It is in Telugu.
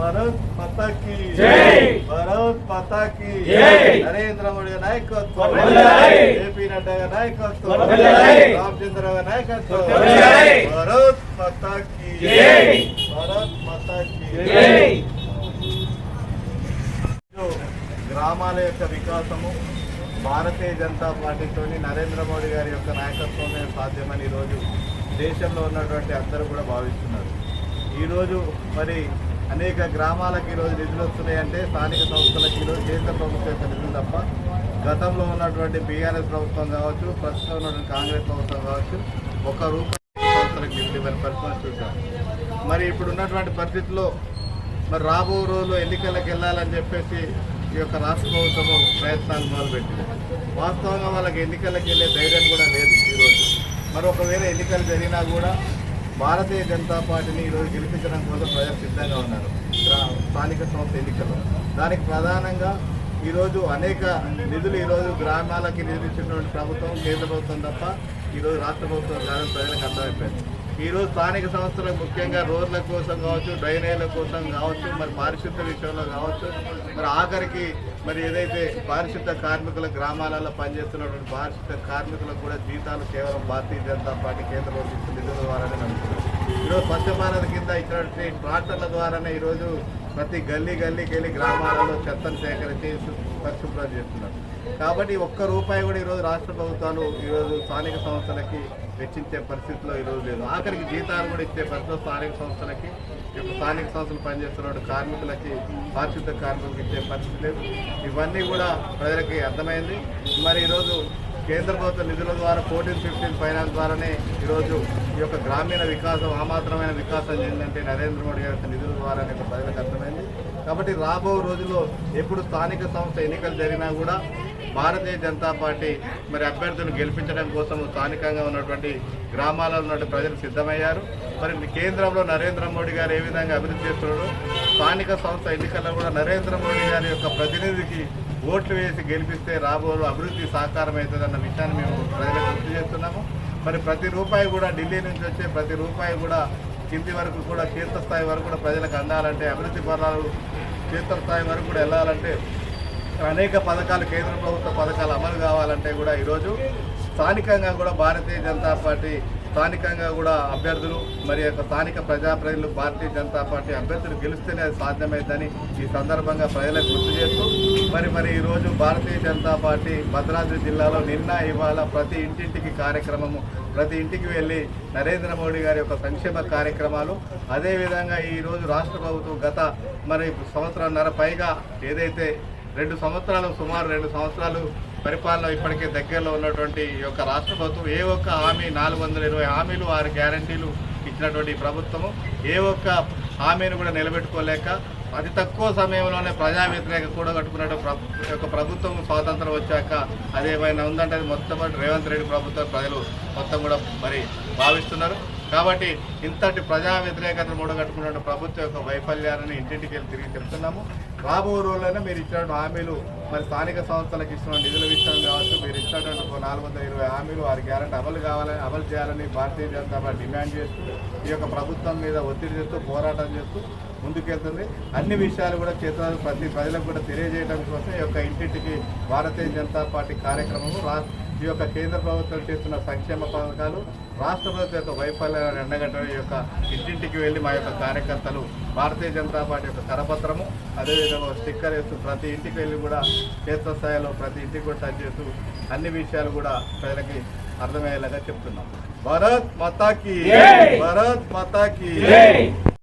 భారత్ మాతా కీ జై భారత్ మాతా కీ జై నరేంద్ర మోడీ నాయకత్వం జై జేపీ నడ్డా నాయకత్వం జై రామచంద్ర నాయకత్వం జై భారత్ మాతా కీ జై భారత్ మాతా కీ జై గ్రామాల యొక్క వికాసము భారతీయ జనతా పార్టీతోని నరేంద్ర మోడీ గారి యొక్క నాయకత్వమే సాధ్యమని ఈరోజు దేశంలో ఉన్నటువంటి అందరూ కూడా భావిస్తున్నారు. ఈరోజు మరి అనేక గ్రామాలకు ఈరోజు నిధులు వస్తున్నాయంటే స్థానిక సంస్థలకు ఈరోజు కేంద్ర ప్రభుత్వం యొక్క నిధులు తప్ప గతంలో ఉన్నటువంటి బీఆర్ఎస్ ప్రభుత్వం కావచ్చు, ప్రస్తుతం ఉన్నటువంటి కాంగ్రెస్ ప్రభుత్వం కావచ్చు, ₹1 సంస్థలకు నిధులు ఇవ్వని పరిస్థితి చూశారు. మరి ఇప్పుడు ఉన్నటువంటి పరిస్థితుల్లో మరి రాబో రోజుల్లో ఎన్నికలకు వెళ్ళాలని చెప్పేసి ఈ యొక్క రాష్ట్ర ప్రభుత్వము ప్రయత్నాలు మొదలుపెట్టింది. వాస్తవంగా వాళ్ళకి ఎన్నికలకు వెళ్ళే ధైర్యం కూడా లేదు ఈరోజు. మరి ఒకవేళ ఎన్నికలు జరిగినా కూడా భారతీయ జనతా పార్టీని ఈరోజు గెలిపించడం కోసం ప్రజలు సిద్ధంగా ఉన్నారు. స్థానిక సంస్థ ఎన్నికల్లో దానికి ప్రధానంగా ఈరోజు అనేక నిధులు ఈరోజు గ్రామాలకి నిధులు ఇచ్చినటువంటి ప్రభుత్వం కేంద్ర ప్రభుత్వం తప్ప ఈరోజు రాష్ట్ర ప్రభుత్వం కాదని ప్రజలకు అర్థమైపోయింది. ఈరోజు స్థానిక సంస్థలకు ముఖ్యంగా రోడ్ల కోసం కావచ్చు, డ్రైనేజీల కోసం కావచ్చు, మరి పారిశుద్ధ్య విషయంలో కావచ్చు, మరి ఆఖరికి మరి ఏదైతే పారిశుద్ధ్య కార్మికుల గ్రామాలలో పనిచేస్తున్నటువంటి పారిశుద్ధ్య కార్మికులకు కూడా జీతాలు కేవలం భారతీయ జనతా పార్టీ కేంద్ర ప్రభుత్వం నిధుల ద్వారానే నడుస్తున్నారు. ఈరోజు స్వచ్ఛ భారత్ కింద ఇచ్చినటువంటి ట్రాక్టర్ల ద్వారానే ఈరోజు ప్రతి గల్లీకి వెళ్ళి గ్రామాలలో చెత్తను సేకరించి పరిశుభ్రం చేస్తున్నారు. కాబట్టి ₹1 కూడా ఈరోజు రాష్ట్ర ప్రభుత్వాలు ఈరోజు స్థానిక సంస్థలకి వెచ్చించే పరిస్థితిలో ఈరోజు లేదు. ఆఖరికి జీతాలు కూడా ఇచ్చే పరిస్థితిలో స్థానిక సంస్థలకి, స్థానిక సంస్థలు పనిచేస్తున్న కార్మికులకి, పారిశుద్ధ కార్మికులకు ఇచ్చే పరిస్థితి లేదు. ఇవన్నీ కూడా ప్రజలకి అర్థమైంది. మరి ఈరోజు కేంద్ర ప్రభుత్వ నిధుల ద్వారా 14-15 ఫైనాన్స్ ద్వారానే ఈరోజు ఈ యొక్క గ్రామీణ వికాసం ఆమాత్రమైన వికాసం ఏంటంటే నరేంద్ర మోడీ గారి నిధుల ద్వారానే ప్రజలకు అర్థమైంది. కాబట్టి రాబో రోజుల్లో ఎప్పుడు స్థానిక సంస్థ ఎన్నికలు జరిగినా కూడా భారతీయ జనతా పార్టీ మరి అభ్యర్థులను గెలిపించడం కోసం స్థానికంగా ఉన్నటువంటి గ్రామాలలో ఉన్నటువంటి ప్రజలు సిద్ధమయ్యారు. మరి కేంద్రంలో నరేంద్ర మోడీ గారు ఏ విధంగా అభివృద్ధి చేస్తున్నారో స్థానిక సంస్థ ఎన్నికల్లో కూడా నరేంద్ర మోడీ గారి యొక్క ప్రతినిధికి ఓట్లు వేసి గెలిపిస్తే రాబో అభివృద్ధి సాకారం అవుతుందన్న విషయాన్ని మేము ప్రజలకు గుర్తు చేస్తున్నాము. మరి ప్రతి రూపాయి కూడా ఢిల్లీ నుంచి వచ్చే ప్రతి రూపాయి కూడా కింది వరకు కూడా క్షేత్రస్థాయి వరకు కూడా ప్రజలకు అందాలంటే, అభివృద్ధి ఫలాలు క్షేత్రస్థాయి వరకు కూడా వెళ్ళాలంటే, అనేక పథకాలు కేంద్ర ప్రభుత్వ పథకాలు అమలు కావాలంటే కూడా ఈరోజు స్థానికంగా కూడా భారతీయ జనతా పార్టీ స్థానికంగా కూడా అభ్యర్థులు మరి యొక్క స్థానిక ప్రజాప్రతినిధులు భారతీయ జనతా పార్టీ అభ్యర్థులు గెలిస్తేనే అది సాధ్యమైందని ఈ సందర్భంగా ప్రజలకు గుర్తు చేస్తూ మరి ఈరోజు భారతీయ జనతా పార్టీ భద్రాద్రి జిల్లాలో నిన్న ఇవాళ ప్రతి ఇంటింటికి కార్యక్రమము, ప్రతి ఇంటికి వెళ్ళి నరేంద్ర మోడీ గారి యొక్క సంక్షేమ కార్యక్రమాలు, అదేవిధంగా ఈరోజు రాష్ట్ర ప్రభుత్వం గత మరి సంవత్సరంన్నర పైగా ఏదైతే సుమారు 2 సంవత్సరాలు పరిపాలన ఇప్పటికే దగ్గరలో ఉన్నటువంటి ఈ యొక్క రాష్ట్ర ప్రభుత్వం ఏ ఒక్క హామీ 420 హామీలు 6 గ్యారంటీలు ఇచ్చినటువంటి ప్రభుత్వము ఏ ఒక్క హామీని కూడా నిలబెట్టుకోలేక అతి తక్కువ సమయంలోనే ప్రజా వ్యతిరేక కూడగట్టుకున్నటువంటి యొక్క ప్రభుత్వం స్వాతంత్రం వచ్చాక అదేమైనా ఉందంటే అది మొత్తం రేవంత్ రెడ్డి ప్రభుత్వం ప్రజలు మొత్తం కూడా మరి భావిస్తున్నారు. కాబట్టి ఇంతటి ప్రజా వ్యతిరేకతను మూడగట్టుకున్న ప్రభుత్వం యొక్క వైఫల్యాలను ఇంటింటికి వెళ్ళి తిరిగి చెప్తున్నాము. రాబో రోజుల్లోనే మీరు ఇచ్చినటువంటి హామీలు మరి స్థానిక సంస్థలకు ఇస్తున్న నిధుల విషయం కావచ్చు, మీరు ఇచ్చినటువంటి 420 హామీలు 6 గ్యారెంటీ అమలు చేయాలని భారతీయ జనతా పార్టీ డిమాండ్ చేస్తూ ఈ యొక్క ప్రభుత్వం మీద ఒత్తిడి చేస్తూ పోరాటం చేస్తూ ముందుకెళ్తుంది. అన్ని విషయాలు కూడా ప్రతి ప్రజలకు కూడా తెలియజేయడం కోసం ఈ యొక్క ఇంటింటికి భారతీయ జనతా పార్టీ కార్యక్రమము, ఈ యొక్క కేంద్ర ప్రభుత్వం చేస్తున్న సంక్షేమ పథకాలు, రాష్ట్ర ప్రభుత్వం యొక్క వైఫల్యాలను ఎండగట్టడం ఈ యొక్క ఇంటింటికి వెళ్ళి మా యొక్క కార్యకర్తలు భారతీయ జనతా పార్టీ యొక్క కరపత్రము అదేవిధంగా స్టిక్కర్ వేస్తూ ప్రతి ఇంటికి వెళ్ళి కూడా క్షేత్రస్థాయిలో ప్రతి ఇంటికి కూడా టచ్ చేస్తూ అన్ని విషయాలు కూడా ప్రజలకి అర్థమయ్యేలాగా చెప్తున్నాం. భారత్ మాతా కీ, భారత్ మాతా కీ.